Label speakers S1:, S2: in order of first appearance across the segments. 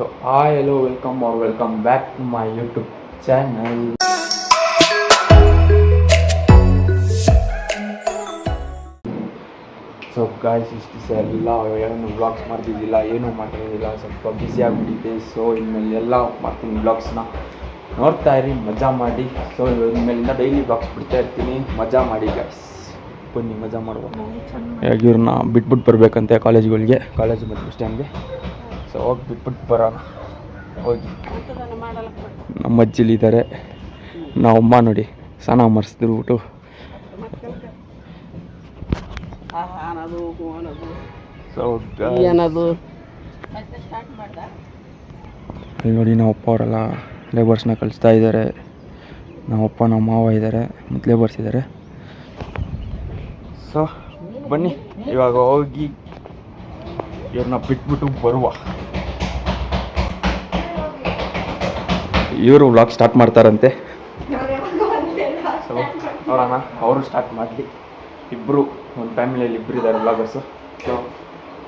S1: So hi, hello, welcome or welcome back to my YouTube channel. So guys ಇಷ್ಟು ದಿವಸ ಎಲ್ಲ ಏನು vlogs ಮಾಡ್ತಿದ್ದಿಲ್ಲ, ಏನೂ ಮಾಡ್ತಿದ್ದಿಲ್ಲ, ಸ್ವಲ್ಪ ಬ್ಯುಸಿ ಆಗಿಬಿಟ್ಟಿದ್ದೆ. ಸೊ ಇನ್ಮೇಲೆ ಎಲ್ಲ ಮಾಡ್ತೀನಿ, ವ್ಲಾಗ್ಸ್ನ ನೋಡ್ತಾ ಇರಿ, ಮಜಾ ಮಾಡಿ. ಸೊ ಇನ್ಮೇಲಿಂದ ಡೈಲಿ ವ್ಲಾಗ್ಸ್ ಬಿಡ್ತಾ ಇರ್ತೀನಿ, ಮಜಾ ಮಾಡಿ ಗಾಯ್ಸ್. ಬನ್ನಿ ಮಜಾ ಮಾಡುವ. ಇವ್ರನ್ನ ಬಿಟ್ಬಿಟ್ಟು ಬರಬೇಕಂತೆ ಕಾಲೇಜ್ಗಳಿಗೆ, ಕಾಲೇಜ್ ಮತ್ತು ಬಸ್ ಸ್ಟ್ಯಾಂಡ್ಗೆ. ಸೊ ಹೋಗಿ ಬಿಟ್ಬಿಟ್ಟು ಬರೋಣ. ಹೋಗಿ ನಮ್ಮ ಅಜ್ಜಿಲಿದ್ದಾರೆ, ನಾವಮ್ಮ ನೋಡಿ ಸ್ನಾನ ಮಾಡಿಸ್ಬಿಟ್ಟು ಅಲ್ಲಿ ನೋಡಿ ನಾವಪ್ಪ ಅವರೆಲ್ಲ ಲೇಬರ್ಸ್ನ ಕಳಿಸ್ತಾ ಇದ್ದಾರೆ. ನಾವಪ್ಪ ನಮ್ಮ ಮಾವ ಇದ್ದಾರೆ ಮತ್ತು ಲೇಬರ್ಸ್ ಇದ್ದಾರೆ. ಸೊ ಬನ್ನಿ ಇವಾಗ ಹೋಗಿ ಇವ್ರನ್ನ ಬಿಟ್ಬಿಟ್ಟು ಬರುವ. ಇವರು ವ್ಲಾಗ್ ಸ್ಟಾರ್ಟ್ ಮಾಡ್ತಾರಂತೆ. ಸೊ ನೋಡೋಣ, ಅವರು ಸ್ಟಾರ್ಟ್ ಮಾಡಲಿ. ಇಬ್ಬರು ಒಂದು ಫ್ಯಾಮಿಲಿಯಲ್ಲಿ ಇಬ್ಬರು ಇದ್ದಾರೆ ವ್ಲಾಗರ್ಸು. ಸೊ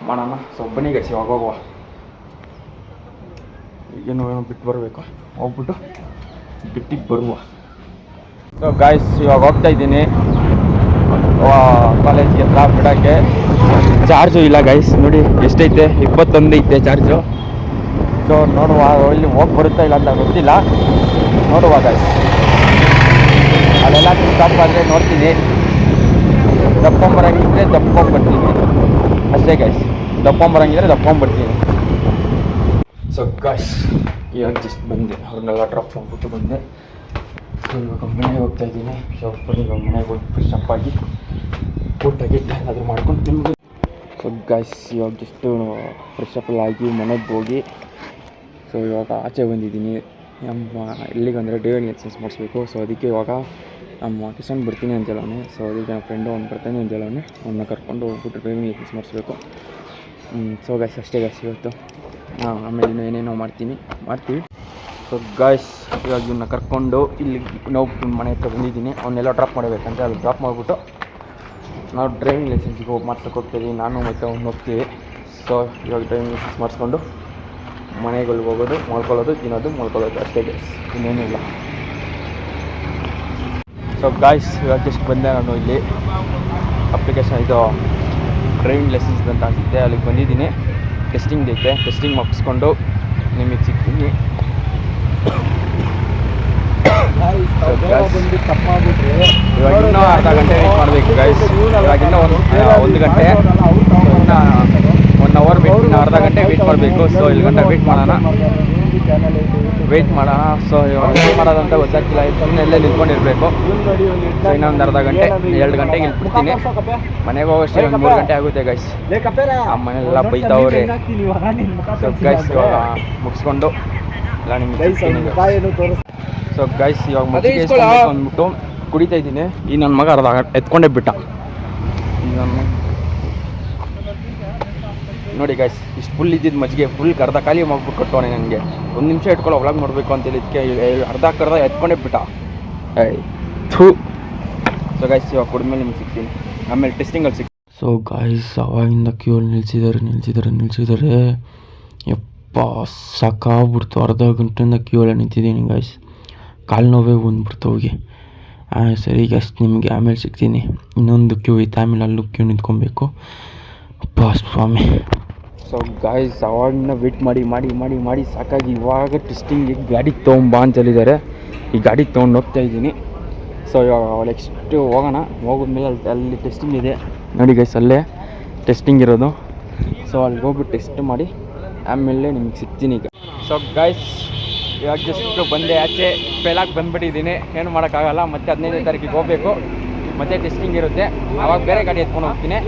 S1: ಮಾಡೋಣ. ಸೊ ಬನ್ನಿ ಗೈಸ್, ಇವಾಗ ಹೋಗುವ. ಏನೋ ಬಿಟ್ಟು ಬರಬೇಕು, ಹೋಗ್ಬಿಟ್ಟು ಬಿಟ್ಟಿಗೆ ಬರುವ. ಸೊ ಗಾಯ್ಸ್ ಇವಾಗ ಹೋಗ್ತಾ ಇದ್ದೀನಿ ಕಾಲೇಜ್ಗೆ ಹತ್ರ ಬಿಡೋಕ್ಕೆ. ಚಾರ್ಜು ಇಲ್ಲ ಗೈಸ್, ನೋಡಿ ಎಷ್ಟೈತೆ, 21 ಐತೆ ಚಾರ್ಜು. ಸೊ ನೋಡುವ, ಇಲ್ಲಿ ಹೋಗಿ ಬರುತ್ತಾ ಇಲ್ಲ ಅಂತ ಗೊತ್ತಿಲ್ಲ, ನೋಡುವ ಗೈಸ್. ಅಲ್ಲೆಲ್ಲ ಸ್ಟಾಪ್ ಆದರೆ ನೋಡ್ತೀನಿ, ದಪ್ಕೊಂಬರಂಗಿದ್ರೆ ದಪ್ಕೊಂಬರ್ತೀನಿ ಅಷ್ಟೇ ಗೈಸ್. ದಪ್ಕೊಂಬರಂಗಿದ್ರೆ ದಪ್ಕೊಂಬರ್ತೀನಿ. ಸೊ ಗೈಸ್ ಇವಾಗ ಜಸ್ಟ್ ಬಂದೆ, ಅವ್ರನ್ನೆಲ್ಲ ಡ್ರಾಪ್ ಮಾಡ್ಬಿಟ್ಟು ಬಂದೆ. ಸೊ ಇವಾಗ ಮನೆಗೆ ಹೋಗ್ತಾ ಇದ್ದೀನಿ. ಸೊ ಇವಾಗ ಮನೆಗೆ ಹೋಗಿ ಫ್ರೆಶ್ ಅಪ್ ಆಗಿ ಊಟ ಗಿಟ್ಟ ಏನಾದರೂ ಮಾಡ್ಕೊಂಡು ತಿನ್ಬೋದು. ಸೊ ಗೈಸ್ ಇವಾಗ ಜಸ್ಟು ಫ್ರೆಶ್ ಅಪ್ ಆಗಿ ಮನೆಗೆ ಹೋಗಿ, ಸೊ ಇವಾಗ ಆಚೆ ಬಂದಿದ್ದೀನಿ. ನಮ್ಮ ಎಲ್ಲಿಗಂದರೆ ಡ್ರೈವಿಂಗ್ ಲೈಸೆನ್ಸ್ ಮಾಡಿಸ್ಬೇಕು. ಸೊ ಅದಕ್ಕೆ ಇವಾಗ ನಮ್ಮ ಕಿಶನ್ ಬರ್ತೀನಿ ಅಂತ ಹೇಳೋನೆ. ಸೊ ಅದಕ್ಕೆ ನಮ್ಮ ಫ್ರೆಂಡು ಅವ್ನು ಬರ್ತಾನೆ ಅಂತ ಹೇಳೋನೆ. ಅವನ್ನ ಕರ್ಕೊಂಡು ಹೋಗ್ಬಿಟ್ಟು ಡ್ರೈವಿಂಗ್ ಲೈಸೆನ್ಸ್ ಮಾಡಿಸ್ಬೇಕು. ಸೊ ಗೈಸ್ ಅಷ್ಟೇ ಗೈಸ್ ಇವತ್ತು. ಆಮೇಲೆ ಇನ್ನೂ ಏನೇನೋ ಮಾಡ್ತೀವಿ. ಸೊ ಗಾಯ್ಸ್ ಇವಾಗ ಇವನ್ನ ಕರ್ಕೊಂಡು ಇಲ್ಲಿ ನಾವು ಮನೆ ಹತ್ರ ಬಂದಿದ್ದೀನಿ. ಅವನ್ನೆಲ್ಲ ಡ್ರಾಪ್ ಮಾಡಬೇಕಂತ ಅಲ್ಲಿ ಡ್ರಾಪ್ ಮಾಡಿಬಿಟ್ಟು ನಾವು ಡ್ರೈವಿಂಗ್ ಲೈಸೆನ್ಸಿಗೆ ಹೋಗಿ ಮಾಡ್ಸೋಕೆ ಹೋಗ್ತೀವಿ. ನಾನು ಮತ್ತು ಅವ್ನು ಹೋಗ್ತೀವಿ. ಸೊ ಇವಾಗ ಡ್ರೈವಿಂಗ್ ಲೈಸೆನ್ಸ್ ಮಾಡಿಸ್ಕೊಂಡು ಮನೆಗಳಿಗೆ ಹೋಗೋದು, ಮಾಡ್ಕೊಳ್ಳೋದು, ತಿನ್ನೋದು, ಮಾಡ್ಕೊಳ್ಳೋದು ಅಷ್ಟೇ ಗೈಸ್, ಇನ್ನೇನಿಲ್ಲ. ಸೊ ಗಾಯ್ಸ್ ಇವಾಗ ಜಸ್ಟ್ ಬಂದೆ ನಾನು ಇಲ್ಲಿ ಅಪ್ಲಿಕೇಶನ್, ಇದು ಡ್ರೈವಿಂಗ್ ಲೈಸೆನ್ಸ್ ಅಂತ ಅನಿಸುತ್ತೆ, ಅಲ್ಲಿಗೆ ಬಂದಿದ್ದೀನಿ. ಟೆಸ್ಟಿಂಗ್ ಐತೆ, ಟೆಸ್ಟಿಂಗ್ ಮುಗಿಸ್ಕೊಂಡು ನಿಮಗೆ ಸಿಗ್ತೀನಿ. ಇವಾಗ ಇನ್ನೂ ಅರ್ಧ ಗಂಟೆ ವೇಟ್ ಮಾಡಬೇಕು ಗೈಸ್. ಇವಾಗಿನ್ನೂ ಒಂದು ಗಂಟೆ, ಇನ್ನು 1 ಅವರ್ ವೇಟ್, ಇನ್ನು ಅರ್ಧ ಗಂಟೆ ವೇಟ್ ಮಾಡಬೇಕು. ಸೊ ಇಲ್ಲಿ ಗಂಟೆ ವೇಟ್ ಮಾಡೋಣ. ಸೊ ಇವಾಗ ಏನು ಮಾಡೋದಂತ ಗೊತ್ತಾಗ್ತಿಲ್ಲ. ಇನ್ನೆಲ್ಲೇ ನಿಂತ್ಕೊಂಡಿರಬೇಕು. ಸೊ ಇನ್ನೊಂದು ಅರ್ಧ ಗಂಟೆ, 2 ಗಂಟೆಗೆ ಇಲ್ಲಿ ಬಿಡ್ತೀನಿ. ಮನೆಗೆ ಹೋಗೋಷ್ಟೇ 1 3 ಗಂಟೆ ಆಗುತ್ತೆ ಗೈಸ್. ಆ ಮನೆಯೆಲ್ಲ ಬೈತಾವ್ರೆ. ಸೊ ಗೈಸ್ ಇವಾಗ ಮುಗಿಸ್ಕೊಂಡು ಎಲ್ಲ ನಿಮ್ಗೆ. ಸೊ ಗೈಸ್ ಇವಾಗ ಮಜ್ಜಿಗೆ ಅಂದ್ಬಿಟ್ಟು ಕುಡಿತಾ ಇದ್ದೀನಿ. ಈ ನನ್ನ ಮಗ ಅರ್ಧ ಎತ್ಕೊಂಡೇ ಬಿಟ್ಟ. ನೋಡಿ ಗೈಸ್, ಇಷ್ಟು ಫುಲ್ ಇದ್ದಿದ್ದು ಮಜ್ಜಿಗೆ ಫುಲ್ ಅರ್ಧ ಖಾಲಿ ಮಾಡ್ಬಿಟ್ಟು ಕೊಟ್ಟವನೆ ನನಗೆ. 1 ನಿಮಿಷ ಇಟ್ಕೊಳ್ಳೋ ಒಳಗೆ ನೋಡಬೇಕು ಅಂತೇಳಿ ಇದಕ್ಕೆ ಅರ್ಧ ಎತ್ಕೊಂಡೇ ಬಿಟ್ಟ. ಥೂ. ಸೊ ಗೈಸ್ ಇವಾಗ ಕುಡಿದ್ಮೇಲೆ ನಿಮ್ಗೆ ಸಿಗ್ತೀನಿ, ಆಮೇಲೆ ಟೆಸ್ಟಿಂಗಲ್ಲಿ ಸಿಗ್ತೀನಿ. ಸೊ ಗಾಯ್ಸ್ ಅವಾಗಿಂದ ಕ್ಯೂಲ್ಲಿ ನಿಲ್ಸಿದ್ದಾರೆ. ಯಪ್ಪ ಸಾಕಾಗ್ಬಿಡ್ತು. ಅರ್ಧ ಗಂಟೆಯಿಂದ ಕ್ಯೂಲ್ಲಿ ನಿಂತಿದ್ದೀನಿ ಗಾಯ್ಸ್. ಕಾಲು ನೋವೇ ಬಂದ್ಬಿಡ್ತು ಹೋಗಿ. ಸರಿ ಗೈಸ್, ನಿಮಗೆ ಆಮೇಲೆ ಸಿಗ್ತೀನಿ. ಇನ್ನೊಂದು ಕ್ಯೂ ಇತ್ತು, ಆಮೇಲೆ ಅಲ್ಲೂ ಕ್ಯೂ ನಿಂತ್ಕೊಬೇಕು. ಅಪ್ಪ ಸ್ವಾಮಿ. ಸೊ ಗಾಯ್ಸ್ ಅವಾಗಿಂದ ವೇಟ್ ಮಾಡಿ ಸಾಕಾಗಿ ಇವಾಗ ಟೆಸ್ಟಿಂಗಿಗೆ ಗಾಡಿ ತೊಗೊಂಬಾ ಅಂತ ಹೇಳಿದ್ದಾರೆ. ಈ ಗಾಡಿ ತೊಗೊಂಡು ಹೋಗ್ತಾ ಇದ್ದೀನಿ. ಸೊ ಇವಾಗ ನೆಕ್ಸ್ಟ್ ಹೋಗೋಣ. ಹೋಗಿದ್ಮೇಲೆ ಅಲ್ಲಿ ಟೆಸ್ಟಿಂಗ್ ಇದೆ ನೋಡಿ ಗೈಸ್, ಅಲ್ಲೇ ಟೆಸ್ಟಿಂಗ್ ಇರೋದು. ಸೊ ಅಲ್ಲಿಗೆ ಹೋಗ್ಬಿಟ್ಟು ಟೆಸ್ಟ್ ಮಾಡಿ ಆಮೇಲೆ ನಿಮಗೆ ಸಿಗ್ತೀನಿ ಈಗ. ಸೊ ಗಾಯ್ಸ್ ಇವಾಗ ಜಸ್ಟ್ ಬಂದೆ ಆಚೆ, ಫೇಲಾಗಿ ಬಂದುಬಿಟ್ಟಿದ್ದೀನಿ, ಏನು ಮಾಡೋಕ್ಕಾಗಲ್ಲ. ಮತ್ತು 15ನೇ ತಾರೀಕಿಗೆ ಹೋಗಬೇಕು, ಮತ್ತು ಟೆಸ್ಟಿಂಗ್ ಇರುತ್ತೆ. ಆವಾಗ ಬೇರೆ ಗಾಡಿ ಎತ್ಕೊಂಡು ಹೋಗ್ತೀನಿ.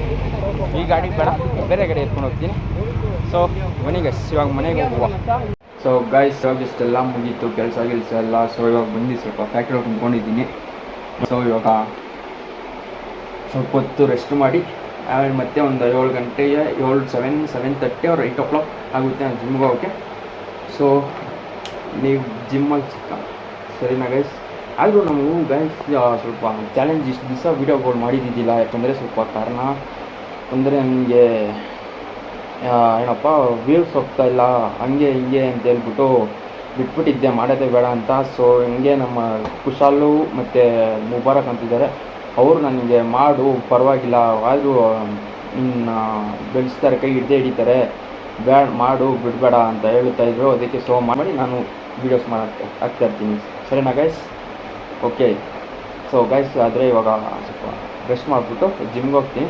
S1: ಈ ಗಾಡಿ ಬೇಡ, ಬೇರೆ ಗಾಡಿ ಎತ್ಕೊಂಡು ಹೋಗ್ತೀನಿ. ಸೊ ಬನ್ನಿ ಗೈಸ್ ಇವಾಗ ಮನೆಗೆ ಹೋಗುವ. ಸೊ ಗಾಯ್ಸ್ ಇವಾಗ ಜಸ್ಟ್ ಎಲ್ಲ ಮುಗೀತು, ಕೆಲಸ ಎಲ್ಲ. ಸೊ ಇವಾಗ ಬಂದು ಸ್ವಲ್ಪ ಫ್ಯಾಕ್ಟ್ರಿ ಹೋಗಿ ಕುಂತ್ಕೊಂಡಿದ್ದೀನಿ. ಸೊ ಇವಾಗ ಸ್ವಲ್ಪ ಹೊತ್ತು ರೆಸ್ಟ್ ಮಾಡಿ ಆಮೇಲೆ ಮತ್ತೆ ಒಂದು 7 ಗಂಟೆಗೆ 7:30 or 8 o'clock ಆಗುತ್ತೆ ನಾನು ಜಿಮ್ಗೆ ಹೋಗೋಕ್ಕೆ. ಸೊ ನೀವು ಜಿಮ್ಮಲ್ಲಿ ಸಿಕ್ಕ ಸರಿನಾ ಗೈಸ್? ಆದರೂ ನಾವು ಗೈಸ್ ಸ್ವಲ್ಪ ಚಾಲೆಂಜ್ ಇಷ್ಟು ದಿವಸ ವೀಡಿಯೋಗಳು ಮಾಡಿದ್ದಿದ್ದಿಲ್ಲ. ಯಾಕಂದರೆ ಸ್ವಲ್ಪ ಕಾರಣ ಅಂದರೆ ನನಗೆ ಏನಪ್ಪ ವ್ಯೂಸ್ ಹೋಗ್ತಾ ಇಲ್ಲ ಹಂಗೆ ಹಿಂಗೆ ಅಂತ ಹೇಳ್ಬಿಟ್ಟು ಬಿಟ್ಬಿಟ್ಟಿದ್ದೆ ಮಾಡೋದೇ ಬೇಡ ಅಂತ. ಸೊ ಹಿಂಗೆ ನಮ್ಮ ಕುಶಾಲು ಮತ್ತು ಮುಬಾರಕ್ ಅಂತಿದ್ದಾರೆ, ಅವರು ನನಗೆ ಮಾಡು ಪರವಾಗಿಲ್ಲ, ಆದರೂ ಬೆಳೆಸ್ತಾರೆ, ಕೈ ಹಿಡಿತಾರೆ, ಮಾಡು ಬಿಡಬೇಡ ಅಂತ ಹೇಳ್ತಾಯಿದ್ರು. ಅದಕ್ಕೆ ಸೊ ಮಾಡಿ ನಾನು ವೀಡಿಯೋಸ್ ಹಾಕ್ತಾಯಿರ್ತೀನಿ. ಸರಿನಾ ಗೈಸ್? ಓಕೆ. ಸೊ ಗೈಸ್ ಆದರೆ ಇವಾಗ ಸ್ವಲ್ಪ ರೆಸ್ಟ್ ಮಾಡಿಬಿಟ್ಟು ಜಿಮ್ಗೆ ಹೋಗ್ತೀನಿ.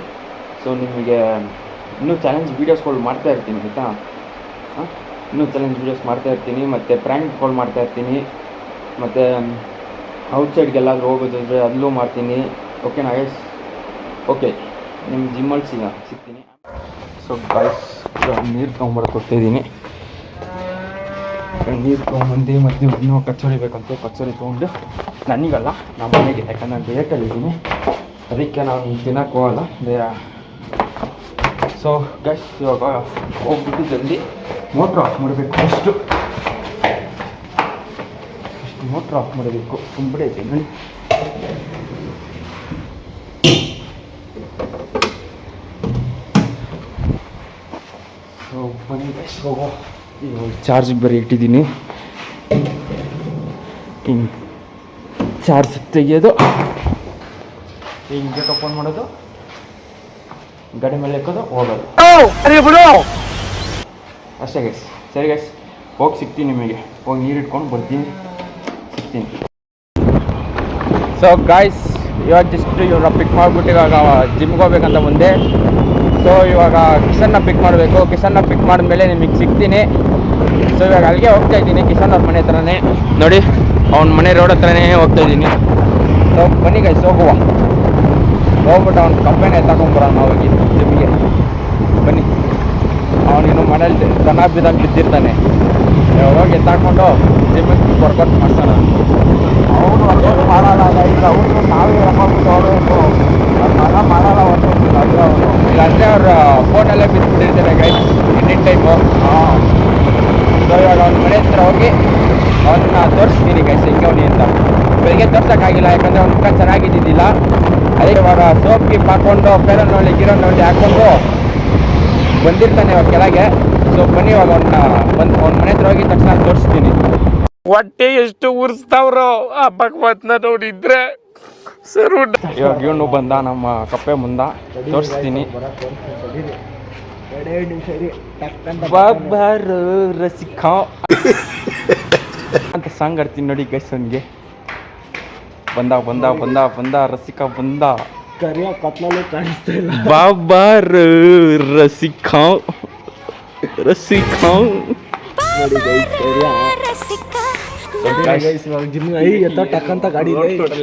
S1: ಸೊ ನಿಮಗೆ ಇನ್ನೂ ಚಾಲೆಂಜ್ ವೀಡಿಯೋಸ್ಗಳು ಮಾಡ್ತಾಯಿರ್ತೀನಿ ಆಯಿತಾ. ಇನ್ನೂ ಚಾಲೆಂಜ್ ವೀಡಿಯೋಸ್ ಮಾಡ್ತಾಯಿರ್ತೀನಿ, ಮತ್ತು ಪ್ರ್ಯಾಂಕ್ ಕಾಲ್ ಮಾಡ್ತಾಯಿರ್ತೀನಿ, ಮತ್ತು ಔಟ್ಸೈಡ್ಗೆಲ್ಲಾದರೂ ಹೋಗೋದಿದ್ರೆ ಅಲ್ಲೂ ಮಾಡ್ತೀನಿ. ಓಕೆನಾ ಗೈಸ್? ಓಕೆ, ನಿಮ್ಮ ಜಿಮ್ಮಲ್ಲಿ ಸಿಗ್ತೀನಿ. ಸೊ ಗೈಸ್ ನೀರು ತೊಗೊಂಬರಕ್ಕೆ ಹೋಗ್ತಾಯಿದ್ದೀನಿ. ನೀರು ತೊಗೊಂಬಂದು ಮತ್ತು ಇನ್ನೂ ಕಚೋರಿ ಬೇಕಂತ ಕಚೋರಿ ತೊಗೊಂಡು ನನಗಲ್ಲ ನಮ್ಮ ಮನೆಗೆ, ಯಾಕಂದ್ರೆ ನಾನು ಲೇಟಲ್ಲಿದ್ದೀನಿ, ಅದಕ್ಕೆ ನಾನು ತಿನ್ನೋಕ್ಕೆ ಹೋಗಲ್ಲ ಬೇರೆ. ಸೊ ಗೈಸ್ ಇವಾಗ ಹೋಗ್ಬಿಟ್ಟು ಜಲ್ದಿ ಮೋಟ್ರ್ ಆಫ್ ಮಾಡಬೇಕು. ಫಸ್ಟು ಮೋಟ್ರ್ ಆಫ್ ಮಾಡಬೇಕು. ತುಂಬಿಡೈತೆ ನೋಡಿ. ಸೊ ಬನ್ನಿ ಗೈಸ್ ಹೋಗೋ. ಇವಾಗ ಚಾರ್ಜಿಗೆ ಬರೀ ಇಟ್ಟಿದ್ದೀನಿ. ಹಿಂಗೆ ಚಾರ್ಜ್ ತೆಗಿಯೋದು, ಹಿಂಗೆ ಓಪನ್ ಮಾಡೋದು, ಗಾಡಿ ಮೇಲೆ ಹಾಕೋದು, ಹೋಗೋದು, ಅಷ್ಟೇ ಗೈಸ್. ಸರಿ ಗೈಸ್, ಹೋಗಿ ಸಿಗ್ತೀನಿ ನಿಮಗೆ. ಹೋಗಿ ನೀರು ಇಟ್ಕೊಂಡು ಬರ್ತೀನಿ, ಸಿಗ್ತೀನಿ. ಸೊ ಗಾಯ್ಸ್ ಇವಾಗ ಜಸ್ಟ್ ಇವ್ರನ್ನ ಪಿಕ್ ಮಾಡಿಬಿಟ್ಟು ಇವಾಗ ಜಿಮ್ಗೆ ಹೋಗ್ಬೇಕಂತ ಮುಂದೆ. ಸೊ ಇವಾಗ ಕಿಶನ್ನ ಪಿಕ್ ಮಾಡಬೇಕು. ಕಿಶನ್ನ ಪಿಕ್ ಮಾಡಿದ್ಮೇಲೆ ನಿಮಗೆ ಸಿಗ್ತೀನಿ. ಸೊ ಇವಾಗ ಅಲ್ಲಿಗೆ ಹೋಗ್ತಾಯಿದ್ದೀನಿ, ಕಿಶನ್ ಅವ್ರ ಮನೆ ಹತ್ರನೇ ನೋಡಿ, ಅವ್ನ ಮನೆ ರೋಡ್ ಹತ್ರನೇ ಹೋಗ್ತಾಯಿದ್ದೀನಿ. ಸೊ ಬನ್ನಿ ಗೈಸ್ ಹೋಗುವ. ಹೋಗ್ಬಿಟ್ಟು ಅವ್ನ ಕಂಪನಿ ಎತ್ತಾಕೊಂಬರೋಣ ಹೋಗಿ ಜಿಮ್ಗೆ. ಬನ್ನಿ, ಅವನಿನ್ನು ಮನೇಲಿ ದನ ಬಿದ್ದಂಗೆ ಬಿದ್ದಿರ್ತಾನೆ, ಹೋಗಿ ಎತ್ತಾಕೊಂಡು ಜಿಮ್ಮಿಗೆ ವರ್ಕೌಟ್ ಮಾಡ್ಸೋಣ. ಅವನು ವರ್ಕೌಟ್ ಮಾಡಲ್ಲ, ಇಲ್ಲ ಅವನು ನಾವೇ ಹಾಕೊಂಡು ಹೋಗಬೇಕು. ಮಗ ಮಾಡಲ್ಲ ವರ್ಕೌಟ್, ಅಂದರೆ ಅವನು ಇಲ್ಲಾಂದರೆ ಅವ್ರ ಫೋನಲ್ಲೇ ಬಿದ್ದುಬಿಟ್ಟಿರ್ತಾರೆ ಗೈಸ್ ಇನ್ನಿನ ಟೈಮು. ಹಾಂ. ಸೊ ಇವಾಗ ಅವ್ನ ಮನೆ ಹತ್ರ ಹೋಗಿ ಅವನ್ನ ತೋರಿಸ್ತೀನಿ ಗೈಸ್ ಹೆಂಗೆ ಅವನಿ ಅಂತ. ಬೆಳಿಗ್ಗೆ ತೋರ್ಸೋಕ್ಕಾಗಿಲ್ಲ, ಯಾಕಂದರೆ ಅವ್ನ ಮುಖ ಚೆನ್ನಾಗಿದ್ದಿದ್ದಿಲ್ಲ. ಅದಕ್ಕೆ ಇವಾಗ ಸೋಪ್ ಗೀಪ್ ಹಾಕ್ಕೊಂಡು ಫೇರನ್ ನೋಡಿ ಗಿರೋನ್ ಹಾಕ್ಕೊಂಡು ಬಂದಿರ್ತಾನೆ ಇವಾಗ ಕೆಳಗೆ. ಸೊ ಬನ್ನಿ ಇವಾಗ ಅವ್ನ ಮನೆ ಹತ್ರ ಹೋಗಿ ತಕ್ಷಣ ತೋರಿಸ್ತೀನಿ.
S2: ಹೊಟ್ಟೆ ಎಷ್ಟು ಉರ್ಸ್ತಾವ್ರೋ ಆ ಭಗವತ್ನ ನೋಡಿದ್ರೆ ಸರ್.
S1: ಇವಾಗ ಇವನು ಬಂದ ನಮ್ಮ ಕಪ್ಪೆ ಮುಂದ, ತೋರಿಸ್ತೀನಿ. ಬಾಬಾರು ರಸಿಕಾ ಅಂತ ಸಾಂಗ್ ಆಡ್ತೀನಿ ನೋಡಿ ಗೈಸ್. ಅವನಿಗೆ ಬಂದ ಬಂದ ಬಂದ ಬಂದ ರಸಿಕಾ ಬಂದ,
S2: ಕರಿಯ ಕತ್ಲಲ್ಲೂ ಕಾಣಿಸ್ತಾ ಇಲ್ಲ.
S1: ಬಾಬಾರು ರಸಿಕಾ ರಸಿಕಾ
S2: ನೋಡಿ ಗೈಸ್, ಗೈಸ್ ಇವಾಗ ಜಿಮ್ ಎತ್ತ ಟಕ್ಕಂತ ಗಾಡಿ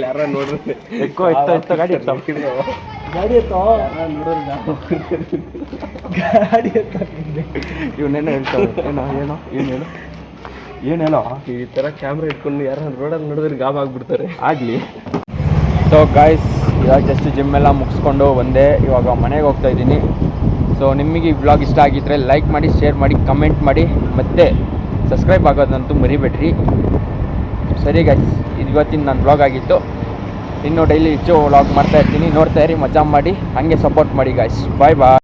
S2: ಯಾರ ನೋಡ್ರಿ
S1: ಎಕ್ಕೋ ಎತ್ತ ಗಾಡಿ ಎತ್ತ
S2: ಗಾಡಿ ಎತ್ತ ಗಾಡಿ ಎತ್ತ.
S1: ಇವನೇನೋ ಹೇಳ್ತಾರೆ, ಏನೇನೋ
S2: ಈ ಥರ ಕ್ಯಾಮ್ರಾ ಇಟ್ಕೊಂಡು ಯಾರು ರೋಡಲ್ಲಿ ನೋಡಿದ್ರೆ ಗಾಬ್ ಆಗಿಬಿಡ್ತಾರೆ.
S1: ಆಗಲಿ. ಸೊ ಗಾಯ್ಸ್ ಇವಾಗ ಜಸ್ಟ್ ಜಿಮ್ ಎಲ್ಲ ಮುಗಿಸ್ಕೊಂಡು ಬಂದೆ, ಇವಾಗ ಮನೆಗೆ ಹೋಗ್ತಾಯಿದ್ದೀನಿ. ಸೊ ನಿಮಗೆ ಈ ವ್ಲಾಗ್ ಇಷ್ಟ ಆಗಿದ್ದರೆ ಲೈಕ್ ಮಾಡಿ, ಶೇರ್ ಮಾಡಿ, ಕಮೆಂಟ್ ಮಾಡಿ, ಮತ್ತು ಸಬ್ಸ್ಕ್ರೈಬ್ ಆಗೋದಂತೂ ಮರಿಬೇಡ್ರಿ. ಸರಿ ಗೈಸ್, ಇದು ಇವತ್ತಿನ ನನ್ನ ವ್ಲಾಗ್ ಆಗಿತ್ತು. ಇನ್ನೂ ಡೈಲಿ ಹೆಚ್ಚು ವ್ಲಾಗ್ ಮಾಡ್ತಾಯಿರ್ತೀನಿ, ನೋಡ್ತಾಯಿರಿ, ಮಜಾ ಮಾಡಿ, ಹಾಗೆ ಸಪೋರ್ಟ್ ಮಾಡಿ ಗೈಸ್. ಬಾಯ್ ಬಾಯ್.